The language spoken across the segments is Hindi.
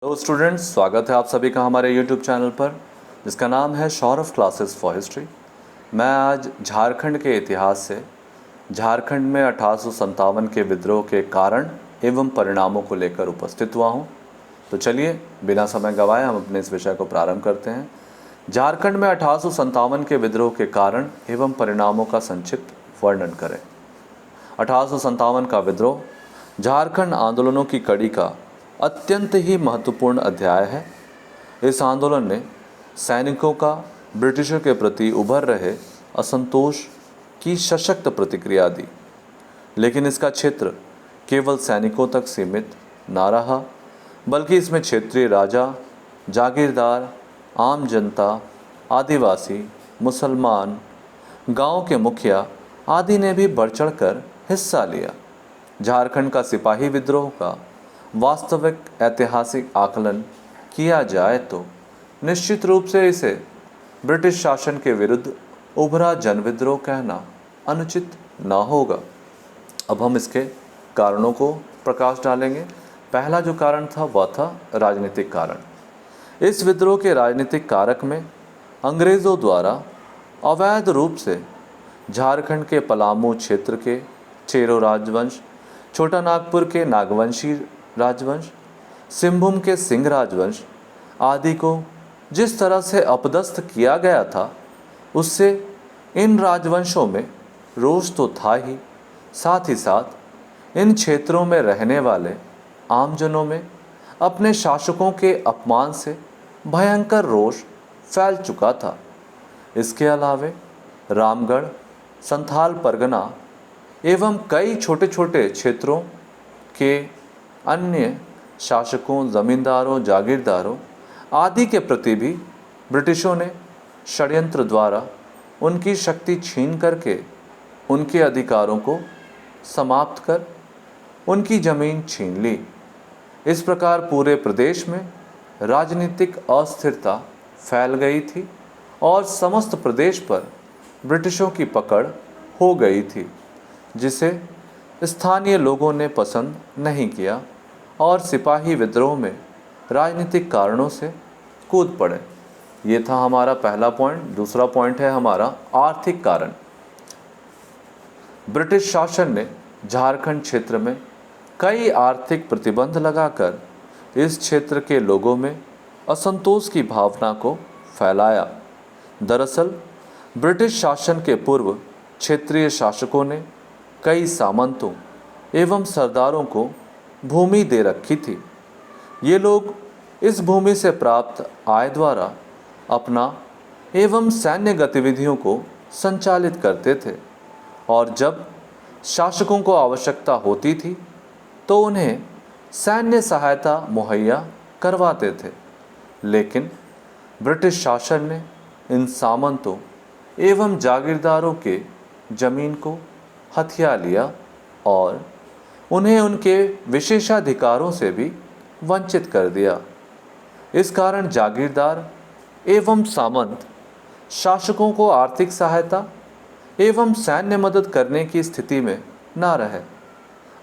हेलो स्टूडेंट्स, स्वागत है आप सभी का हमारे यूट्यूब चैनल पर जिसका नाम है सौरभ क्लासेस फॉर हिस्ट्री। मैं आज झारखंड के इतिहास से झारखंड में 1857 के विद्रोह के कारण एवं परिणामों को लेकर उपस्थित हुआ हूं। तो चलिए बिना समय गंवाए हम अपने इस विषय को प्रारंभ करते हैं। झारखंड में 1857 के विद्रोह के कारण एवं परिणामों का संक्षिप्त वर्णन करें। 1857 का विद्रोह झारखंड आंदोलनों की कड़ी का अत्यंत ही महत्वपूर्ण अध्याय है। इस आंदोलन ने सैनिकों का ब्रिटिशों के प्रति उभर रहे असंतोष की सशक्त प्रतिक्रिया दी, लेकिन इसका क्षेत्र केवल सैनिकों तक सीमित ना रहा, बल्कि इसमें क्षेत्रीय राजा, जागीरदार, आम जनता, आदिवासी, मुसलमान, गांव के मुखिया आदि ने भी बढ़ चढ़कर हिस्सा लिया। झारखंड का सिपाही विद्रोह का वास्तविक ऐतिहासिक आकलन किया जाए तो निश्चित रूप से इसे ब्रिटिश शासन के विरुद्ध उभरा जनविद्रोह कहना अनुचित न होगा। अब हम इसके कारणों को प्रकाश डालेंगे। पहला जो कारण था वह था राजनीतिक कारण। इस विद्रोह के राजनीतिक कारक में अंग्रेज़ों द्वारा अवैध रूप से झारखंड के पलामू क्षेत्र के चेरो राजवंश, छोटा नागपुर के नागवंशी राजवंश, सिंहभूम के सिंह राजवंश आदि को जिस तरह से अपदस्थ किया गया था, उससे इन राजवंशों में रोष तो था ही साथ इन क्षेत्रों में रहने वाले आमजनों में अपने शासकों के अपमान से भयंकर रोष फैल चुका था। इसके अलावे रामगढ़, संथाल परगना एवं कई छोटे छोटे क्षेत्रों के अन्य शासकों, जमींदारों, जागीरदारों आदि के प्रति भी ब्रिटिशों ने षड्यंत्र द्वारा उनकी शक्ति छीन करके उनके अधिकारों को समाप्त कर उनकी ज़मीन छीन ली। इस प्रकार पूरे प्रदेश में राजनीतिक अस्थिरता फैल गई थी और समस्त प्रदेश पर ब्रिटिशों की पकड़ हो गई थी, जिसे स्थानीय लोगों ने पसंद नहीं किया और सिपाही विद्रोह में राजनीतिक कारणों से कूद पड़े। ये था हमारा पहला पॉइंट। दूसरा पॉइंट है हमारा आर्थिक कारण। ब्रिटिश शासन ने झारखंड क्षेत्र में कई आर्थिक प्रतिबंध लगाकर इस क्षेत्र के लोगों में असंतोष की भावना को फैलाया। दरअसल ब्रिटिश शासन के पूर्व क्षेत्रीय शासकों ने कई सामंतों एवं सरदारों को भूमि दे रखी थी। ये लोग इस भूमि से प्राप्त आय द्वारा अपना एवं सैन्य गतिविधियों को संचालित करते थे और जब शासकों को आवश्यकता होती थी तो उन्हें सैन्य सहायता मुहैया करवाते थे। लेकिन ब्रिटिश शासन ने इन सामंतों एवं जागीरदारों के जमीन को हथिया लिया और उन्हें उनके विशेषाधिकारों से भी वंचित कर दिया। इस कारण जागीरदार एवं सामंत शासकों को आर्थिक सहायता एवं सैन्य मदद करने की स्थिति में न रहे।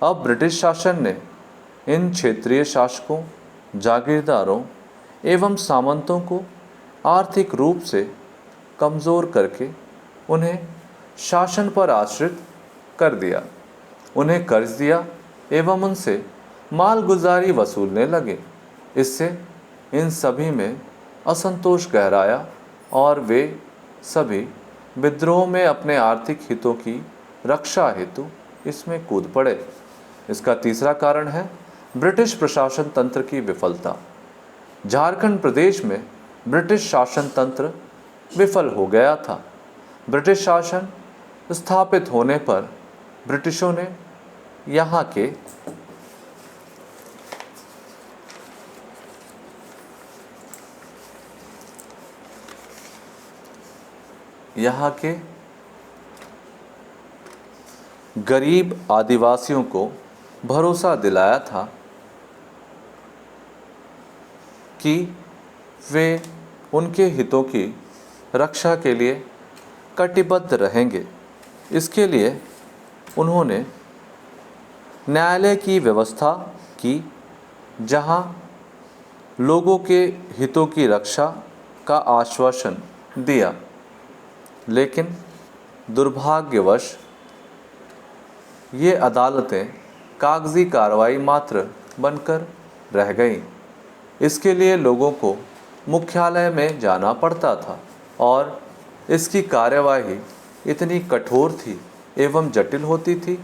अब ब्रिटिश शासन ने इन क्षेत्रीय शासकों, जागीरदारों एवं सामंतों को आर्थिक रूप से कमज़ोर करके उन्हें शासन पर आश्रित कर दिया, उन्हें कर्ज दिया एवं उनसे मालगुजारी वसूलने लगे। इससे इन सभी में असंतोष गहराया और वे सभी विद्रोह में अपने आर्थिक हितों की रक्षा हेतु इसमें कूद पड़े। इसका तीसरा कारण है ब्रिटिश प्रशासन तंत्र की विफलता। झारखंड प्रदेश में ब्रिटिश शासन तंत्र विफल हो गया था। ब्रिटिश शासन स्थापित होने पर ब्रिटिशों ने यहाँ के गरीब आदिवासियों को भरोसा दिलाया था कि वे उनके हितों की रक्षा के लिए कटिबद्ध रहेंगे। इसके लिए उन्होंने न्यायालय की व्यवस्था की, जहां लोगों के हितों की रक्षा का आश्वासन दिया, लेकिन दुर्भाग्यवश ये अदालतें कागजी कार्रवाई मात्र बनकर रह गईं। इसके लिए लोगों को मुख्यालय में जाना पड़ता था और इसकी कार्यवाही इतनी कठोर थी एवं जटिल होती थी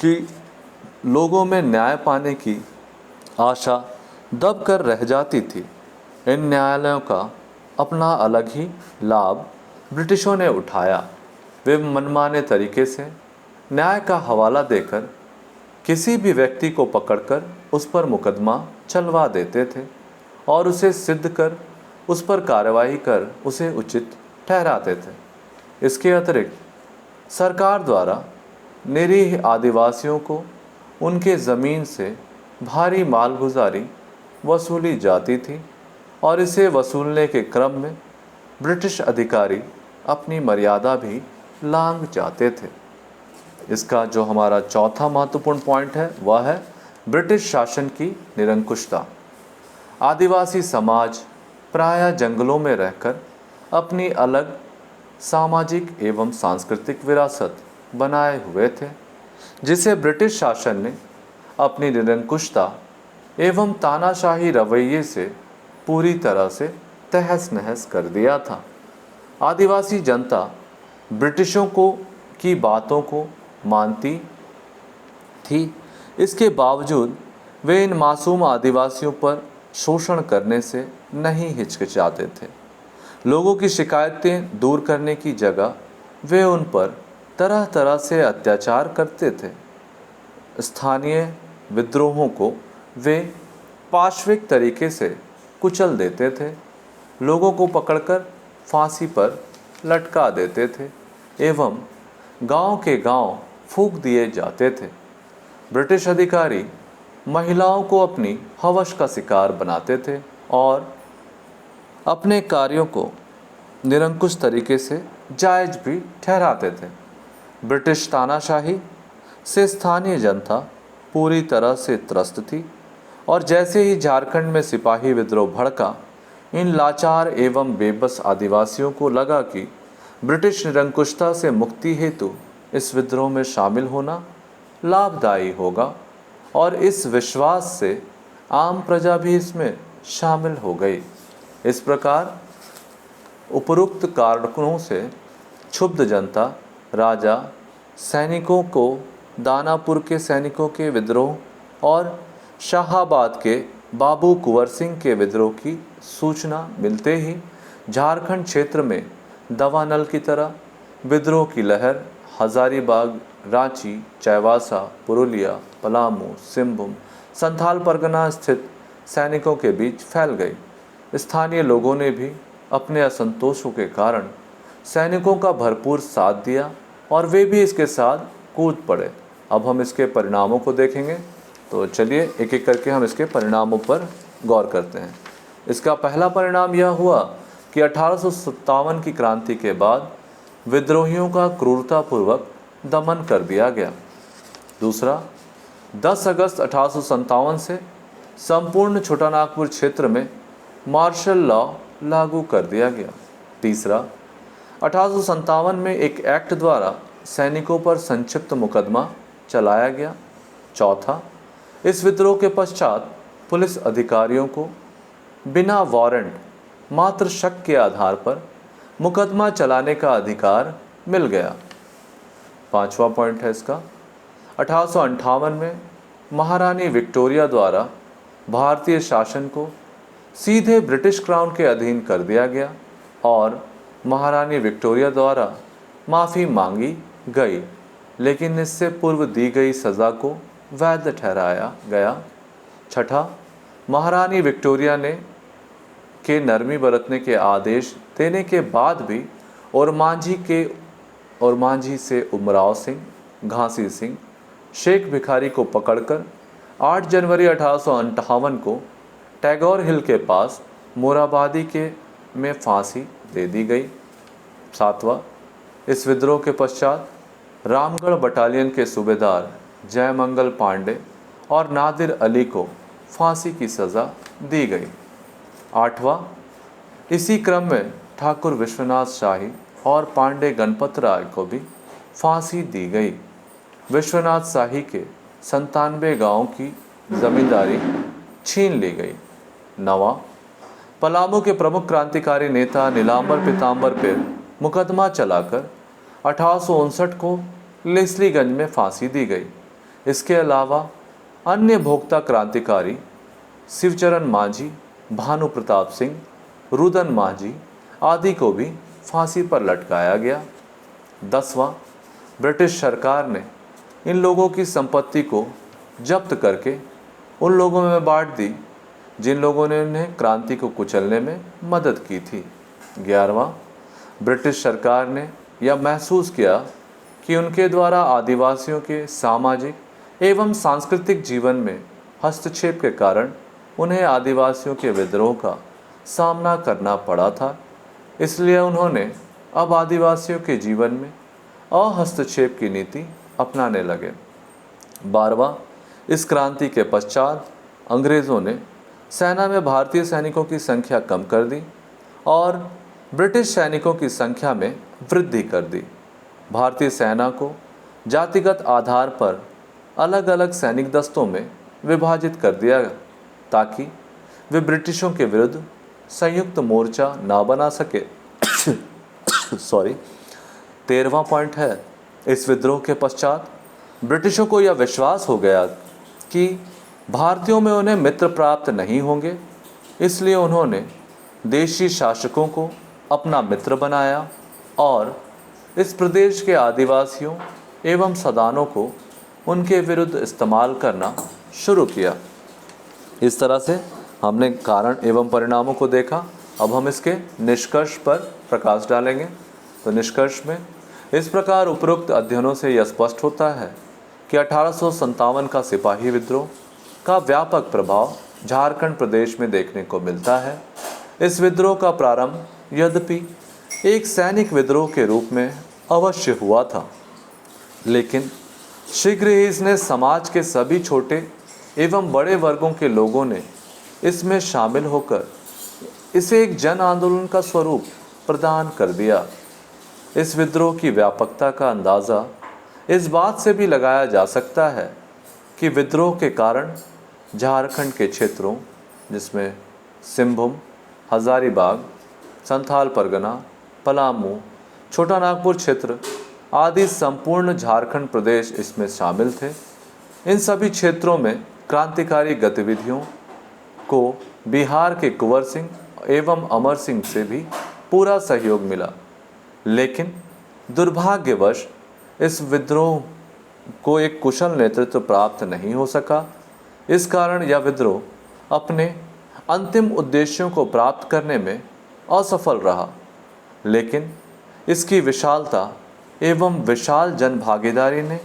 कि लोगों में न्याय पाने की आशा दब कर रह जाती थी। इन न्यायालयों का अपना अलग ही लाभ ब्रिटिशों ने उठाया। वे मनमाने तरीके से न्याय का हवाला देकर किसी भी व्यक्ति को पकड़कर उस पर मुकदमा चलवा देते थे और उसे सिद्ध कर उस पर कार्रवाई कर उसे उचित ठहराते थे। इसके अतिरिक्त सरकार द्वारा निरीह आदिवासियों को उनके ज़मीन से भारी मालगुजारी वसूली जाती थी और इसे वसूलने के क्रम में ब्रिटिश अधिकारी अपनी मर्यादा भी लांघ जाते थे। इसका जो हमारा चौथा महत्वपूर्ण पॉइंट है वह है ब्रिटिश शासन की निरंकुशता। आदिवासी समाज प्रायः जंगलों में रहकर अपनी अलग सामाजिक एवं सांस्कृतिक विरासत बनाए हुए थे, जिसे ब्रिटिश शासन ने अपनी निरंकुशता एवं तानाशाही रवैये से पूरी तरह से तहस नहस कर दिया था। आदिवासी जनता ब्रिटिशों की बातों को मानती थी, इसके बावजूद वे इन मासूम आदिवासियों पर शोषण करने से नहीं हिचकिचाते थे। लोगों की शिकायतें दूर करने की जगह वे उन पर तरह तरह से अत्याचार करते थे। स्थानीय विद्रोहों को वे पाशविक तरीके से कुचल देते थे, लोगों को पकड़कर फांसी पर लटका देते थे एवं गांव के गांव फूंक दिए जाते थे। ब्रिटिश अधिकारी महिलाओं को अपनी हवस का शिकार बनाते थे और अपने कार्यों को निरंकुश तरीके से जायज़ भी ठहराते थे। ब्रिटिश तानाशाही से स्थानीय जनता पूरी तरह से त्रस्त थी और जैसे ही झारखंड में सिपाही विद्रोह भड़का, इन लाचार एवं बेबस आदिवासियों को लगा कि ब्रिटिश निरंकुशता से मुक्ति हेतु इस विद्रोह में शामिल होना लाभदायी होगा और इस विश्वास से आम प्रजा भी इसमें शामिल हो गई। इस प्रकार उपरोक्त कारणों से क्षुब्ध जनता राजा, सैनिकों को दानापुर के सैनिकों के विद्रोह और शाहाबाद के बाबू कुंवर सिंह के विद्रोह की सूचना मिलते ही झारखंड क्षेत्र में दवानल की तरह विद्रोह की लहर हजारीबाग, रांची, चाईबासा, पुरुलिया, पलामू, सिंहभूम, संथाल परगना स्थित सैनिकों के बीच फैल गई। स्थानीय लोगों ने भी अपने असंतोषों के कारण सैनिकों का भरपूर साथ दिया और वे भी इसके साथ कूद पड़े। अब हम इसके परिणामों को देखेंगे, तो चलिए एक एक करके हम इसके परिणामों पर गौर करते हैं। इसका पहला परिणाम यह हुआ कि 1857 की क्रांति के बाद विद्रोहियों का क्रूरतापूर्वक दमन कर दिया गया। दूसरा, 10 अगस्त 1857 से संपूर्ण छोटानागपुर क्षेत्र में मार्शल लॉ लागू कर दिया गया। तीसरा, 1857 में एक एक्ट द्वारा सैनिकों पर संक्षिप्त मुकदमा चलाया गया। चौथा, इस विद्रोह के पश्चात पुलिस अधिकारियों को बिना वारंट मात्र शक के आधार पर मुकदमा चलाने का अधिकार मिल गया। पांचवा पॉइंट है इसका, 1858 में महारानी विक्टोरिया द्वारा भारतीय शासन को सीधे ब्रिटिश क्राउन के अधीन कर दिया गया और महारानी विक्टोरिया द्वारा माफ़ी मांगी गई, लेकिन इससे पूर्व दी गई सज़ा को वैध ठहराया गया। छठा, महारानी विक्टोरिया ने के नरमी बरतने के आदेश देने के बाद भी और मांझी से उमराव सिंह, घासी सिंह, शेख भिखारी को पकड़कर 8 जनवरी 1858 को टैगोर हिल के पास मोराबादी में फांसी दे दी गई। सातवां, इस विद्रोह के पश्चात रामगढ़ बटालियन के सूबेदार जयमंगल पांडे और नादिर अली को फांसी की सज़ा दी गई। 8वां, इसी क्रम में ठाकुर विश्वनाथ शाही और पांडे गणपत राय को भी फांसी दी गई। विश्वनाथ शाही के 97 गांवों की जमींदारी छीन ली गई। 9वां, पलामू के प्रमुख क्रांतिकारी नेता नीलांबर पीताम्बर पर मुकदमा चलाकर 1859 को लेस्लीगंज में फांसी दी गई। इसके अलावा अन्य भोक्ता क्रांतिकारी शिवचरण मांझी, भानु प्रताप सिंह, रुदन मांझी आदि को भी फांसी पर लटकाया गया। 10वां, ब्रिटिश सरकार ने इन लोगों की संपत्ति को जब्त करके उन लोगों में बांट दी जिन लोगों ने उन्हें क्रांति को कुचलने में मदद की थी। 11वां, ब्रिटिश सरकार ने यह महसूस किया कि उनके द्वारा आदिवासियों के सामाजिक एवं सांस्कृतिक जीवन में हस्तक्षेप के कारण उन्हें आदिवासियों के विद्रोह का सामना करना पड़ा था, इसलिए उन्होंने अब आदिवासियों के जीवन में अहस्तक्षेप की नीति अपनाने लगे। 12वां, इस क्रांति के पश्चात अंग्रेज़ों ने सेना में भारतीय सैनिकों की संख्या कम कर दी और ब्रिटिश सैनिकों की संख्या में वृद्धि कर दी। भारतीय सेना को जातिगत आधार पर अलग अलग सैनिक दस्तों में विभाजित कर दिया ताकि वे ब्रिटिशों के विरुद्ध संयुक्त मोर्चा ना बना सके। 13वां पॉइंट है, इस विद्रोह के पश्चात ब्रिटिशों को यह विश्वास हो गया कि भारतीयों में उन्हें मित्र प्राप्त नहीं होंगे, इसलिए उन्होंने देशी शासकों को अपना मित्र बनाया और इस प्रदेश के आदिवासियों एवं सदानों को उनके विरुद्ध इस्तेमाल करना शुरू किया। इस तरह से हमने कारण एवं परिणामों को देखा। अब हम इसके निष्कर्ष पर प्रकाश डालेंगे। तो निष्कर्ष में इस प्रकार उपरोक्त अध्ययनों से यह स्पष्ट होता है कि 1857 का सिपाही विद्रोह का व्यापक प्रभाव झारखंड प्रदेश में देखने को मिलता है। इस विद्रोह का प्रारंभ यद्यपि एक सैनिक विद्रोह के रूप में अवश्य हुआ था, लेकिन शीघ्र ही इसने समाज के सभी छोटे एवं बड़े वर्गों के लोगों ने इसमें शामिल होकर इसे एक जन आंदोलन का स्वरूप प्रदान कर दिया। इस विद्रोह की व्यापकता का अंदाज़ा इस बात से भी लगाया जा सकता है कि विद्रोह के कारण झारखंड के क्षेत्रों जिसमें सिंहभूम, हजारीबाग, संथाल परगना, पलामू, छोटा नागपुर क्षेत्र आदि संपूर्ण झारखंड प्रदेश इसमें शामिल थे। इन सभी क्षेत्रों में क्रांतिकारी गतिविधियों को बिहार के कुंवर सिंह एवं अमर सिंह से भी पूरा सहयोग मिला, लेकिन दुर्भाग्यवश इस विद्रोह को एक कुशल नेतृत्व प्राप्त नहीं हो सका। इस कारण यह विद्रोह अपने अंतिम उद्देश्यों को प्राप्त करने में असफल रहा, लेकिन इसकी विशालता एवं विशाल जन भागीदारी ने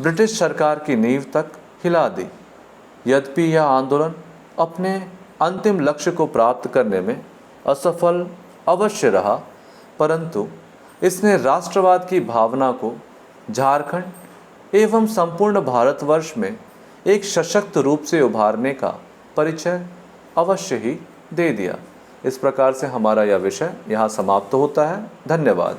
ब्रिटिश सरकार की नींव तक हिला दी। यद्यपि यह आंदोलन अपने अंतिम लक्ष्य को प्राप्त करने में असफल अवश्य रहा, परंतु इसने राष्ट्रवाद की भावना को झारखंड एवं संपूर्ण भारतवर्ष में एक सशक्त रूप से उभारने का परिचय अवश्य ही दे दिया। इस प्रकार से हमारा यह विषय यहाँ समाप्त होता है। धन्यवाद।